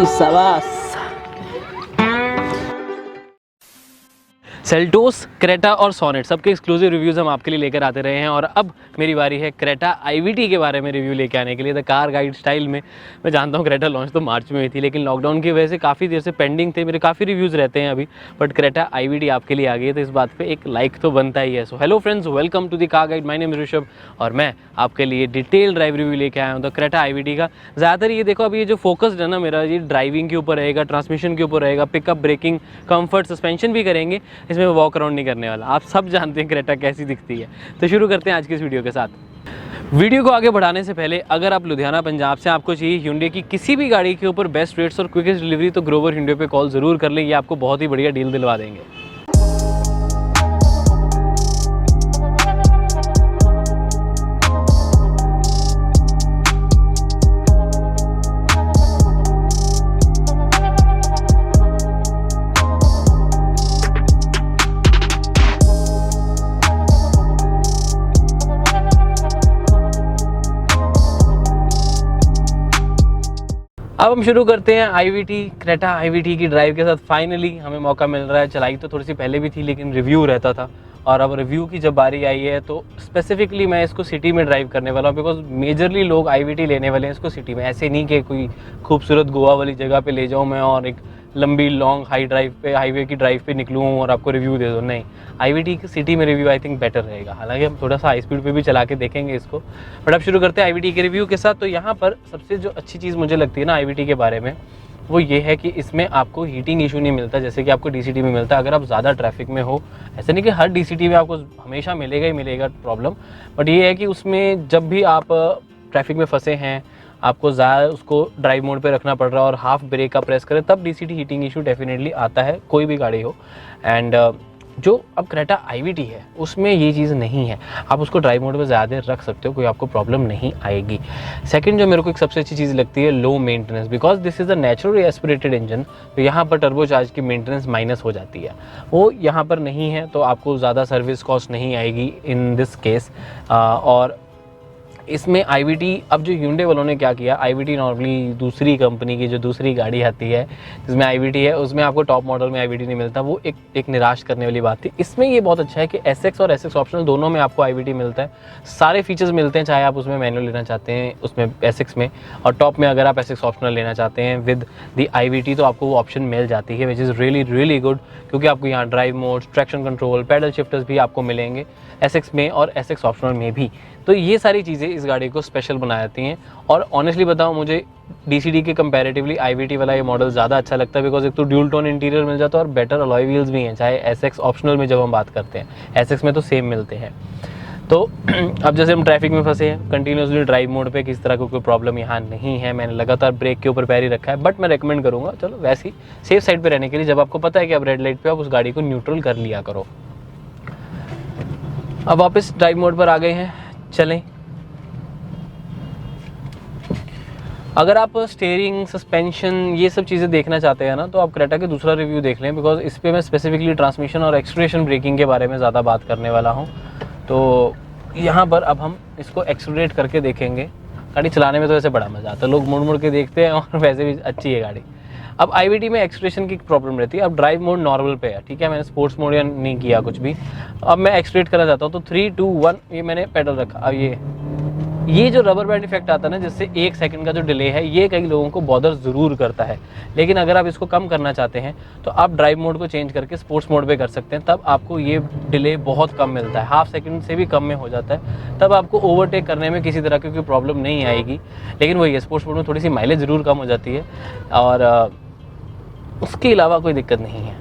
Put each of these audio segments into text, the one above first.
शाबाश। Seltos, Creta और sonnet सबके एक्सक्लूसिव रिव्यूज़ हम आपके लिए लेकर आते रहे हैं और अब मेरी बारी है क्रेटा IVT के बारे में रिव्यू लेके आने के लिए। द कार गाइड स्टाइल में मैं जानता हूँ क्रेटा लॉन्च तो मार्च में हुई थी, लेकिन लॉकडाउन की वजह से काफ़ी देर से पेंडिंग थे, मेरे काफ़ी रिव्यूज़ रहते हैं अभी, बट क्रेटा IVT आपके लिए आ गई है तो इस बात पर एक लाइक तो बनता ही है। So hello friends, welcome to the car guide. My name is Rishabh और मैं आपके लिए डिटेल ड्राइव रिव्यू लेके आया हूँ द क्रेटा IVT का। ज़्यादातर ये देखो अभी ये जो फोकस्ड है ना मेरा, ये ड्राइविंग के ऊपर रहेगा, ट्रांसमिशन के ऊपर रहेगा, पिकअप, ब्रेकिंग, कंफर्ट, सस्पेंशन भी करेंगे, इसमें वॉक अराउंड नहीं करने वाला। आप सब जानते हैं क्रेटा कैसी दिखती है। तो शुरू करते हैं आज की इस वीडियो के साथ। वीडियो को आगे बढ़ाने से पहले अगर आप लुधियाना पंजाब से आपको चाहिए Hyundai की किसी भी गाड़ी के ऊपर बेस्ट रेट्स और क्विकेस्ट डिलीवरी तो ग्रोवर Hyundai पे कॉल ज़रूर कर लें, ये आपको बहुत ही बढ़िया डील दिलवा देंगे। अब हम शुरू करते हैं IVT, क्रेटा IVT की ड्राइव के साथ। फाइनली हमें मौका मिल रहा है। चलाई तो थोड़ी सी पहले भी थी लेकिन रिव्यू रहता था, और अब रिव्यू की जब बारी आई है तो स्पेसिफिकली मैं इसको सिटी में ड्राइव करने वाला हूँ, बिकॉज मेजरली लोग IVT लेने वाले हैं इसको सिटी में। ऐसे नहीं कि कोई खूबसूरत गोवा वाली जगह पे ले जाऊँ मैं और एक लंबी लॉन्ग हाईवे की ड्राइव पे निकलूँ और आपको रिव्यू दे दूँ। नहीं, IVT की सिटी में रिव्यू आई थिंक बेटर रहेगा। हालांकि हम थोड़ा सा हाई स्पीड पे भी चला के देखेंगे इसको, बट अब शुरू करते हैं IVT के रिव्यू के साथ। तो यहाँ पर सबसे जो अच्छी चीज़ मुझे लगती है ना IVT के बारे में, वो ये है कि इसमें आपको हीटिंग इशू नहीं मिलता जैसे कि आपको DCT में मिलता है। अगर आप ज़्यादा ट्रैफिक में हो, ऐसा नहीं कि हर DCT में आपको हमेशा मिलेगा ही मिलेगा प्रॉब्लम, बट ये है कि उसमें जब भी आप ट्रैफिक में फंसे हैं, आपको ज़्यादा उसको ड्राइव मोड पे रखना पड़ रहा है और हाफ ब्रेक का प्रेस करें, तब DCT हीटिंग इशू डेफिनेटली आता है, कोई भी गाड़ी हो। एंड जो अब क्रेटा IVT है उसमें ये चीज़ नहीं है, आप उसको ड्राइव मोड पे ज़्यादा रख सकते हो, कोई आपको प्रॉब्लम नहीं आएगी। सेकंड जो मेरे को एक सबसे अच्छी चीज़ लगती है, low maintenance, because this is a naturally aspirated engine. तो यहाँ पर टर्बो चार्ज की मेंटेनेंस माइनस हो जाती है, वो यहाँ पर नहीं है, तो आपको ज़्यादा सर्विस कॉस्ट नहीं आएगी इन दिस केस। और इसमें IVT, अब जो Hyundai वालों ने क्या किया, IVT नॉर्मली दूसरी कंपनी की जो दूसरी गाड़ी आती है जिसमें IVT है उसमें आपको टॉप मॉडल में IVT नहीं मिलता, वो एक निराश करने वाली बात थी। इसमें ये बहुत अच्छा है कि SX और SX ऑप्शनल दोनों में आपको IVT मिलता है, सारे फीचर्स मिलते हैं, चाहे आप उसमें मैनुअल लेना चाहते हैं उसमें SX में, और टॉप में अगर आप SX ऑप्शनल लेना चाहते हैं विद द IVT तो आपको वो ऑप्शन मिल जाती है, विच इज़ रियली गुड, क्योंकि आपको यहाँ drive mode, traction control, paddle shifters भी आपको मिलेंगे SX में और SX ऑप्शनल में भी। तो ये सारी चीज़ें इस गाड़ी को स्पेशल बना जाती हैं। और ऑनेस्टली बताऊं, मुझे DCT के कंपैरेटिवली IVT वाला ये मॉडल ज़्यादा अच्छा लगता है, बिकॉज एक तो ड्यूल टोन इंटीरियर मिल जाता है और बेटर अलॉय व्हील्स भी हैं, चाहे SX ऑप्शनल में जब हम बात करते हैं, SX में तो सेम मिलते हैं। तो अब जैसे हम ट्रैफिक में फंसे हैं, कंटिन्यूसली ड्राइव मोड पे किस तरह का कोई प्रॉब्लम यहाँ नहीं है। मैंने लगातार ब्रेक के ऊपर पैर ही रखा है, बट मैं रेकमेंड करूँगा चलो वैसे ही सेफ साइड पे रहने के लिए, जब आपको पता है कि आप रेड लाइट पे आप उस गाड़ी को न्यूट्रल कर लिया करो। अब वापस ड्राइव मोड पर आ गए हैं, चलें। अगर आप स्टीयरिंग, सस्पेंशन, ये सब चीज़ें देखना चाहते हैं ना, तो आप क्रेटा के दूसरा रिव्यू देख लें, बिकॉज इस पर मैं स्पेसिफिकली ट्रांसमिशन और एक्सेलरेशन ब्रेकिंग के बारे में ज़्यादा बात करने वाला हूँ। तो यहाँ पर अब हम इसको एक्सेलरेट करके देखेंगे। गाड़ी चलाने में तो वैसे बड़ा मज़ा आता है, लोग मुड़ के देखते हैं और वैसे भी अच्छी है गाड़ी। अब IVT में एक्सेलरेशन की प्रॉब्लम रहती है। अब ड्राइव मोड नॉर्मल पे है, ठीक है, मैंने स्पोर्ट्स मोड या नहीं किया कुछ भी। अब मैं एक्सेलरेट करना चाहता हूँ तो 3, 2, 1 ये मैंने पेडल रखा। अब ये जो रबर बैंड इफेक्ट आता है ना, जिससे 1 सेकंड का जो डिले है, ये कई लोगों को बॉदर ज़रूर करता है, लेकिन अगर आप इसको कम करना चाहते हैं तो आप ड्राइव मोड को चेंज करके स्पोर्ट्स मोड पे कर सकते हैं, तब आपको ये डिले बहुत कम मिलता है, हाफ सेकंड से भी कम में हो जाता है, तब आपको ओवरटेक करने में किसी तरह की कोई प्रॉब्लम नहीं आएगी। लेकिन वही है, स्पोर्ट्स मोड में थोड़ी सी माइलेज ज़रूर कम हो जाती है और उसके अलावा कोई दिक्कत नहीं है।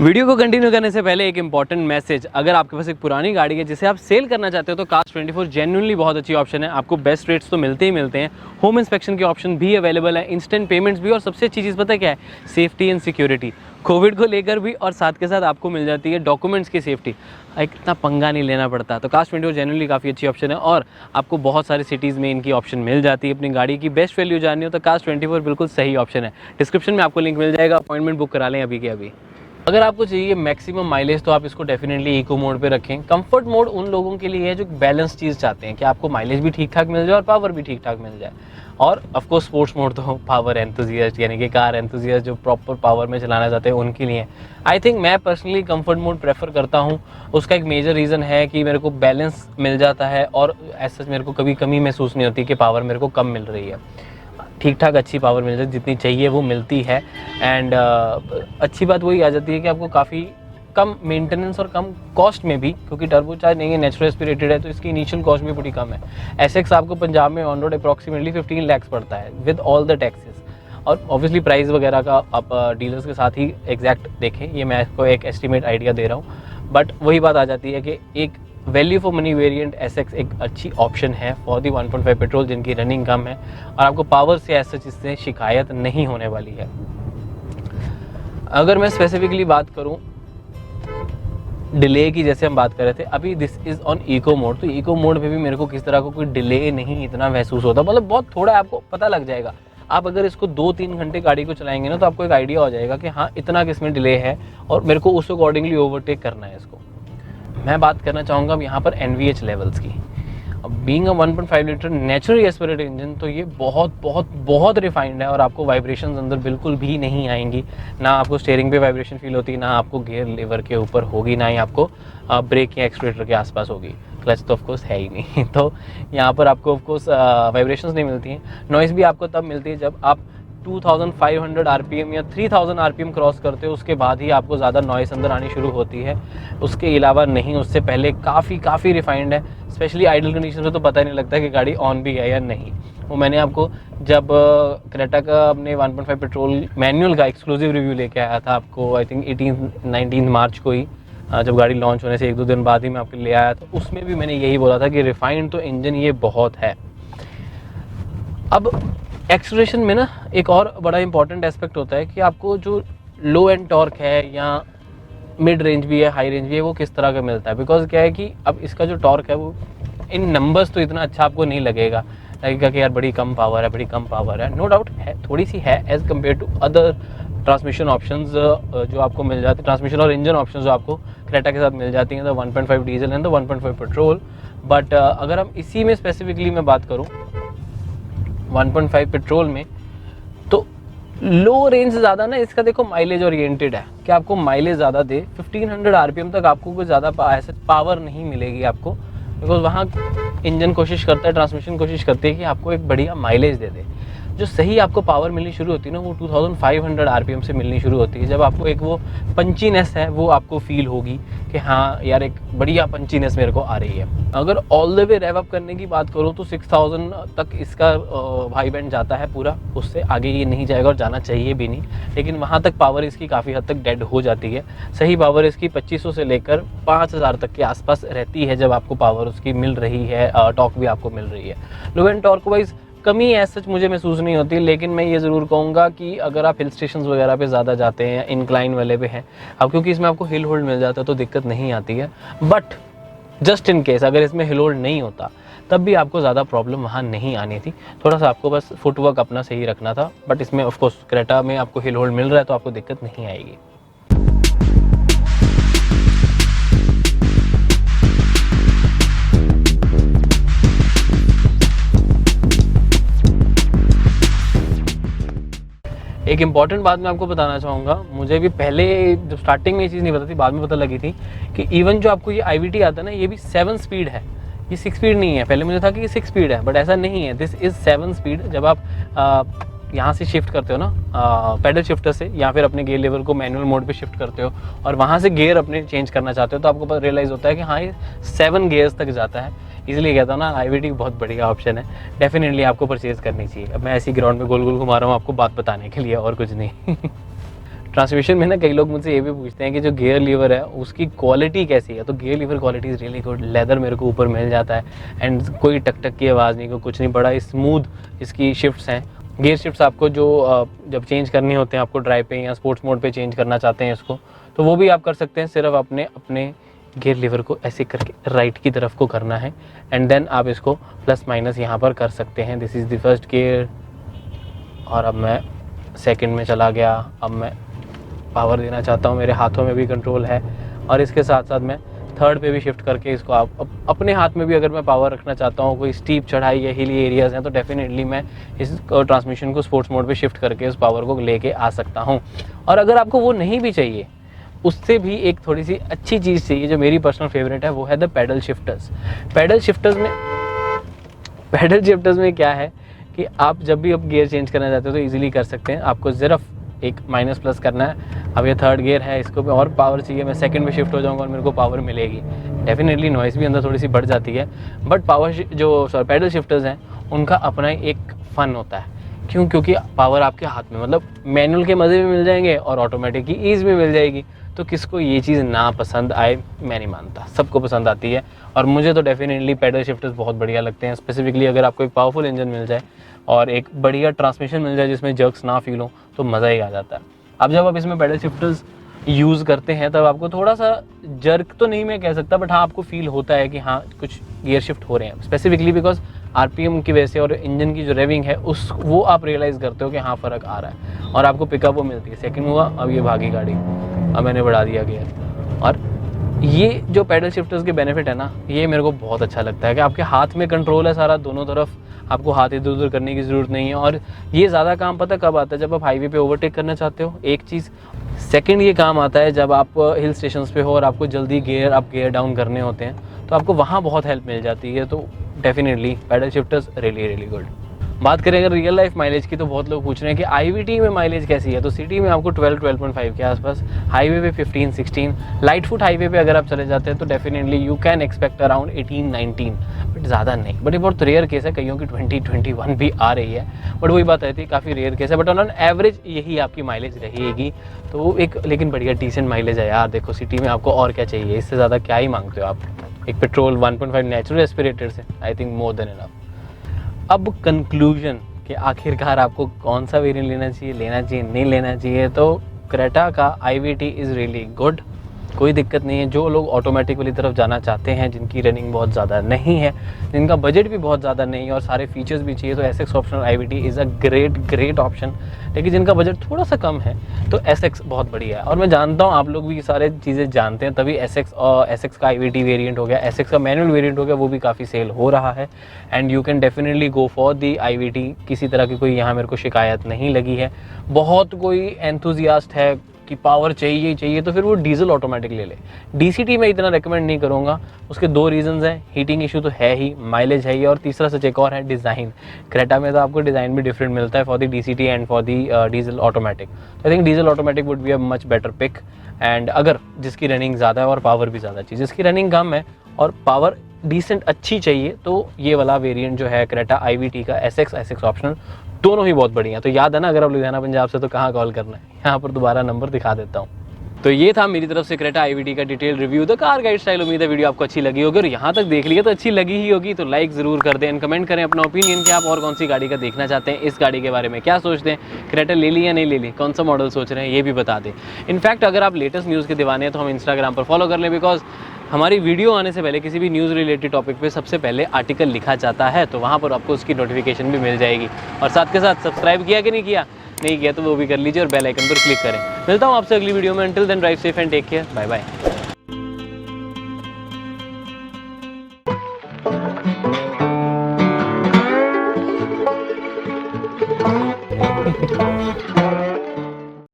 वीडियो को कंटिन्यू करने से पहले एक इंपॉर्टेंट मैसेज, अगर आपके पास एक पुरानी गाड़ी है जिसे आप सेल करना चाहते हो तो Cars24 जेन्युइनली बहुत अच्छी ऑप्शन है। आपको बेस्ट रेट्स तो मिलते ही मिलते हैं, होम इंस्पेक्शन के ऑप्शन भी अवेलेबल है, इंस्टेंट पेमेंट्स भी, और सबसे अच्छी चीज़ पता है क्या है, सेफ्टी एंड सिक्योरिटी। कोविड को लेकर भी और साथ के साथ आपको मिल जाती है डॉक्यूमेंट्स की सेफ्टी, इतना पंगा नहीं लेना पड़ता। तो Cars24 जेन्युइनली काफ़ी अच्छी ऑप्शन है और आपको बहुत सारी सिटीज़ में इनकी ऑप्शन मिल जाती है। अपनी गाड़ी की बेस्ट वैल्यू जाननी हो तो Cars24 बिल्कुल सही ऑप्शन है। डिस्क्रिप्शन में आपको लिंक मिल जाएगा, अपॉइंटमेंट बुक करा लें अभी के अभी। अगर आपको चाहिए मैक्सिमम माइलेज तो आप इसको डेफिनेटली इको मोड पे रखें। कंफर्ट मोड उन लोगों के लिए है जो बैलेंस चीज़ चाहते हैं कि आपको माइलेज भी ठीक ठाक मिल जाए और पावर भी ठीक ठाक मिल जाए। और ऑफ कोर्स स्पोर्ट्स मोड तो पावर एंथुजियास्ट यानी कि कार एंथुजियास्ट जो प्रॉपर पावर में चलाना चाहते हैं उनके लिए। आई थिंक मैं पर्सनली कंफर्ट मोड प्रेफर करता हूँ। उसका एक मेजर रीज़न है कि मेरे को बैलेंस मिल जाता है और ऐसा मेरे को कभी कमी महसूस नहीं होती कि पावर मेरे को कम मिल रही है। ठीक ठाक अच्छी पावर मिल जाती है, जितनी चाहिए वो मिलती है। एंड अच्छी बात वही आ जाती है कि आपको काफ़ी कम मेंटेनेंस और कम कॉस्ट में भी, क्योंकि टर्बो चार्ज नहीं है, नेचुरल एस्पिरेटेड है, तो इसकी इनिशियल कॉस्ट भी बड़ी कम है। एसएक्स आपको पंजाब में ऑन रोड अप्रॉक्सीमेटली 15 लाख पड़ता है विद ऑल द टैक्सेस। और ऑब्वियसली प्राइस वगैरह का आप डीलर्स के साथ ही एग्जैक्ट देखें, ये मैं आपको एक एस्टिमेट आइडिया दे रहा हूँ। बट वही बात आ जाती है कि एक value for money variant SX एक अच्छी ऑप्शन है फॉर दी 1.5 पेट्रोल जिनकी रनिंग कम है और आपको पावर से ऐसा इससे शिकायत नहीं होने वाली है। अगर मैं स्पेसिफिकली बात करूं डिले की, जैसे हम बात कर रहे थे अभी, this is on eco mode, तो इको मोड में भी मेरे को किस तरह का कोई डिले नहीं इतना महसूस होता, मतलब बहुत थोड़ा आपको पता लग जाएगा। आप अगर इसको 2-3 घंटे गाड़ी को चलाएंगे ना तो आपको एक आइडिया हो जाएगा कि हाँ इतना किसमें डिले है और मेरे को उस अकॉर्डिंगली ओवरटेक करना है इसको। मैं बात करना चाहूँगा अब यहाँ पर NVH लेवल्स की। अब being a 1.5 litre naturally aspirated engine तो ये बहुत बहुत बहुत रिफाइंड है और आपको वाइब्रेशंस अंदर बिल्कुल भी नहीं आएंगी। ना आपको स्टीयरिंग पे वाइब्रेशन फील होती, ना आपको गियर लीवर के ऊपर होगी, ना ही आपको ब्रेक या एक्सीलरेटर के आसपास होगी। क्लच तो ऑफकोर्स है ही नहीं तो यहाँ पर आपको ऑफकोर्स वाइब्रेशंस नहीं मिलती हैं। नॉइज़ भी आपको तब मिलती है जब आप 2500 आरपीएम या 3000 आरपीएम क्रॉस करते हो, उसके बाद ही आपको ज़्यादा नॉइस अंदर आनी शुरू होती है। उसके अलावा नहीं, उससे पहले काफ़ी रिफाइंड है। स्पेशली आइडल कंडीशन में तो पता ही नहीं लगता कि गाड़ी ऑन भी है या नहीं। वो मैंने आपको जब क्रेटा का अपने 1.5 पेट्रोल मैनुअल का एक्सक्लूसिव रिव्यू लेके आया था आपको, आई थिंक 19 मार्च को ही, जब गाड़ी लॉन्च होने से 1-2 दिन बाद ही मैं आपके ले आया, तो उसमें भी मैंने यही बोला था कि रिफाइंड तो इंजन ये बहुत है। अब एक्सेलरेशन में ना एक और बड़ा इंपॉर्टेंट एस्पेक्ट होता है कि आपको जो लो एंड टॉर्क है या मिड रेंज भी है, हाई रेंज भी है, वो किस तरह का मिलता है। बिकॉज क्या है कि अब इसका जो टॉर्क है वो इन नंबर्स तो इतना अच्छा आपको नहीं लगेगा कि यार बड़ी कम पावर है, बड़ी कम पावर है। नो डाउट है, थोड़ी सी है as compared to other transmission options जो आपको मिल जाती है, ट्रांसमिशन और इंजन ऑप्शंस जो आपको क्रेटा के साथ मिल जाती हैं, तो 1.5 डीजल एंड 1.5 पेट्रोल। बट अगर हम इसी में स्पेसिफिकली मैं बात करूँ 1.5 पेट्रोल में, तो लो रेंज ज़्यादा ना इसका देखो माइलेज ओरिएंटेड है कि आपको माइलेज ज़्यादा दे। 1500 आरपीएम तक आपको कोई ज़्यादा ऐसे पावर नहीं मिलेगी आपको, बिकॉज वहाँ इंजन कोशिश करता है, ट्रांसमिशन कोशिश करती है कि आपको एक बढ़िया माइलेज दे दे। जो सही आपको पावर मिलनी शुरू होती है ना वो 2500 आरपीएम से मिलनी शुरू होती है, जब आपको एक वो पंचीनेस है वो आपको फील होगी कि हाँ यार एक बढ़िया पंचीनेस मेरे को आ रही है। अगर all the way rev up करने की बात करूँ तो 6000 तक इसका हाई बैंड जाता है पूरा, उससे आगे ये नहीं जाएगा और जाना चाहिए भी नहीं। लेकिन वहाँ तक पावर इसकी काफ़ी हद तक डेड हो जाती है। सही पावर इसकी 2500 से लेकर 5000 तक के आसपास रहती है जब आपको पावर उसकी मिल रही है, टॉर्क भी आपको मिल रही है। लो एंड टॉर्क वाइज कमी ऐसा सच मुझे महसूस नहीं होती, लेकिन मैं ये ज़रूर कहूँगा कि अगर आप हिल स्टेशन वगैरह पे ज़्यादा जाते हैं या इंक्लाइन वाले पे हैं, अब क्योंकि इसमें आपको हिल होल्ड मिल जाता है तो दिक्कत नहीं आती है। बट जस्ट इन केस अगर इसमें हिल होल्ड नहीं होता तब भी आपको ज़्यादा प्रॉब्लम वहाँ नहीं आनी थी। थोड़ा सा आपको बस फुटवर्क अपना सही रखना था। बट इसमें ऑफकोर्स क्रेटा में आपको हिल होल्ड मिल रहा है तो आपको दिक्कत नहीं आएगी। एक इम्पॉर्टेंट बात मैं आपको बताना चाहूँगा, मुझे भी पहले जब स्टार्टिंग में ये चीज़ नहीं पता थी, बाद में पता लगी थी कि इवन जो आपको ये IVT आता है ना, ये भी 7 स्पीड है, ये 6 स्पीड नहीं है। पहले मुझे था कि ये 6 स्पीड है, बट ऐसा नहीं है, दिस इज़ 7 स्पीड। जब आप यहाँ से शिफ्ट करते हो ना पैडल शिफ्टर से, या फिर अपने गियर लेवल को मैनुअल मोड पे शिफ्ट करते हो और वहाँ से गियर अपने चेंज करना चाहते हो, तो आपको पता रियलाइज़ होता है कि हाँ ये 7 गियर्स तक जाता है। इसलिए कहता हूँ ना IVT बहुत बढ़िया ऑप्शन है, डेफिनेटली आपको परचेज़ करनी चाहिए। अब मैं ऐसी ग्राउंड में गोल गोल घुमा रहा हूँ आपको बात बताने के लिए, और कुछ नहीं। ट्रांसमिशन में ना कई लोग मुझसे ये भी पूछते हैं कि जो गियर लीवर है उसकी क्वालिटी कैसी है, तो gear lever quality is really good. Leather मेरे को ऊपर मिल जाता है एंड कोई टक टक की आवाज़ नहीं, कोई कुछ नहीं, बड़ा स्मूथ इसकी शिफ्ट्स हैं। गियर शिफ्ट्स आपको जो जब चेंज करने होते हैं आपको ड्राइव पे या स्पोर्ट्स मोड पे चेंज करना चाहते हैं इसको, तो वो भी आप कर सकते हैं। सिर्फ अपने गियर लीवर को ऐसे करके राइट की तरफ को करना है एंड देन आप इसको प्लस माइनस यहाँ पर कर सकते हैं। This is the first gear और अब मैं सेकंड में चला गया। अब मैं पावर देना चाहता हूँ, मेरे हाथों में भी कंट्रोल है और इसके साथ साथ मैं थर्ड पे भी शिफ्ट करके इसको आप अपने हाथ में भी, अगर मैं पावर रखना चाहता हूँ, कोई स्टीप चढ़ाई या हिली एरियाज़ हैं, तो डेफिनेटली मैं इस ट्रांसमिशन को स्पोर्ट्स मोड पे शिफ्ट करके उस पावर को लेके आ सकता हूँ। और अगर आपको वो नहीं भी चाहिए, उससे भी एक थोड़ी सी अच्छी चीज़ चाहिए जो मेरी पर्सनल फेवरेट है, वो है the paddle shifters. Paddle shifters में क्या है कि आप जब भी गियर चेंज करना चाहते हो तो इजीली कर सकते हैं। आपको सिर्फ एक माइनस प्लस करना है। अब ये थर्ड गियर है, इसको भी और पावर चाहिए, मैं सेकंड में शिफ्ट हो जाऊंगा और मेरे को पावर मिलेगी। डेफिनेटली नॉइस भी अंदर थोड़ी सी बढ़ जाती है, बट पैडल शिफ्टर्स हैं उनका अपना ही एक फ़न होता है। क्योंकि पावर आपके हाथ में, मतलब मैनुअल के मज़े भी मिल जाएंगे और ऑटोमेटिक की ईज़ भी मिल जाएगी। तो किसको ये चीज़ ना पसंद आए, मैं नहीं मानता, सबको पसंद आती है। और मुझे तो डेफिनेटली पैडल शिफ्टर्स बहुत बढ़िया लगते हैं। स्पेसिफिकली अगर आपको एक पावरफुल इंजन मिल जाए और एक बढ़िया ट्रांसमिशन मिल जाए जिसमें जर्क्स ना फील हो, तो मज़ा ही आ जाता है। अब जब आप इसमें पैडल शिफ्टर्स यूज़ करते हैं तब आपको थोड़ा सा जर्क तो नहीं मैं कह सकता, बट हाँ आपको फील होता है कि हाँ कुछ गियर शिफ्ट हो रहे हैं, स्पेसिफिकली बिकॉज आरपीएम की वजह से और इंजन की जो रेविंग है वो आप रियलाइज़ करते हो कि हाँ फ़र्क आ रहा है और आपको पिकअप वो मिलती है। सेकंड हुआ, अब ये भागी गाड़ी, अब मैंने बढ़ा दिया गियर। और ये जो पैडल शिफ्टर्स के बेनिफिट है ना, ये मेरे को बहुत अच्छा लगता है कि आपके हाथ में कंट्रोल है सारा, दोनों तरफ आपको हाथ इधर उधर करने की ज़रूरत नहीं है। और ये ज़्यादा काम पता कब आता है, जब आप हाईवे पे ओवरटेक करना चाहते हो, एक चीज़। सेकंड ये काम आता है जब आप हिल स्टेशंस पे हो और आपको जल्दी गियर डाउन करने होते हैं, तो आपको वहाँ बहुत हेल्प मिल जाती है। तो definitely paddle shifters really good. बात करें अगर रियल लाइफ माइलेज की, तो बहुत लोग पूछ रहे हैं कि आईवीटी में माइलेज कैसी है। तो सिटी में आपको 12.5 के आसपास, हाईवे पे 15-16, लाइट फुट हाईवे पे अगर आप चले जाते हैं तो definitely you can expect around 18-19, but ज़्यादा नहीं। बट ये बहुत रेयर केस है, कईयों की 20-21 भी आ रही है, बट वही बात रहती है, काफ़ी रेयर केस है। बट ऑन एवरेज यही आपकी माइलेज रहेगी। तो एक लेकिन बढ़िया डिसेंट माइलेज है यार। देखो सिटी में आपको और क्या चाहिए, इससे ज़्यादा क्या ही मांगते हो आप। एक पेट्रोल 1.5 नेचुरल एस्पिरेटर से I think more than enough. अब कंक्लूजन कि आखिरकार आपको कौन सा वेरिएंट लेना चाहिए नहीं लेना चाहिए, तो क्रेटा का IVT इज़ रियली गुड, कोई दिक्कत नहीं है। जो लोग ऑटोमेटिक वाली तरफ जाना चाहते हैं, जिनकी रनिंग बहुत ज़्यादा नहीं है, जिनका बजट भी बहुत ज़्यादा नहीं है और सारे फीचर्स भी चाहिए, तो SX optional IVT is a great option. लेकिन जिनका बजट थोड़ा सा कम है तो SX बहुत बढ़िया है। और मैं जानता हूँ आप लोग भी सारे चीज़ें जानते हैं, तभी SX का IVT वेरिएंट हो गया, SX का मैनुअल वेरिएंट हो गया, वो भी काफ़ी सेल हो रहा है। And you can definitely go for the IVT। किसी तरह की कोई यहाँ मेरे को शिकायत नहीं लगी है। बहुत कोई एंथुजियास्ट है कि पावर चाहिए ही चाहिए, तो फिर वो डीजल ऑटोमेटिक ले ले। DCT मैं इतना रेकमेंड नहीं करूँगा। उसके दो रीजंस हैं, हीटिंग इशू तो है ही, माइलेज है ही, और तीसरा सच एक और है, डिज़ाइन। क्रेटा में तो आपको डिज़ाइन भी डिफरेंट मिलता है for the DCT and for the diesel automatic. I think diesel automatic would be a much better pick. And अगर जिसकी रनिंग ज़्यादा है और पावर भी ज़्यादा चाहिए, जिसकी रनिंग कम है और पावर डिसेंट अच्छी चाहिए, तो ये वाला वेरिएंट जो है क्रेटा IVT का SX ऑप्शनल, दोनों ही बहुत बढ़िया। तो याद है ना, अगर आप लुधियाना पंजाब से तो कहाँ कॉल करना है, यहाँ पर दोबारा नंबर दिखा देता हूँ। तो ये था मेरी तरफ से क्रेटा IVT का detail review, the car guide style. उम्मीद है वीडियो आपको अच्छी लगी होगी, और यहाँ तक देख लिया तो अच्छी लगी ही होगी। तो लाइक ज़रूर कर दें एंड कमेंट करें अपना ओपिनियन कि आप और कौन सी गाड़ी का देखना चाहते हैं, इस गाड़ी के बारे में क्या सोचते हैं, क्रेटा ले ली या नहीं ले ली, कौन सा मॉडल सोच रहे हैं, ये भी बता दें। इनफैक्ट अगर आप लेटेस्ट न्यूज़ के दीवाने हैं तो हम इंस्टाग्राम पर फॉलो कर लें, बिकॉज हमारी वीडियो आने से पहले किसी भी न्यूज़ रिलेटेड टॉपिक पे सबसे पहले आर्टिकल लिखा जाता है, तो वहाँ पर आपको उसकी नोटिफिकेशन भी मिल जाएगी। और साथ के साथ सब्सक्राइब किया कि नहीं किया तो वो भी कर लीजिए और बेल आइकन पर क्लिक करें। मिलता हूँ आपसे अगली वीडियो में। Until then drive safe and take care, bye bye.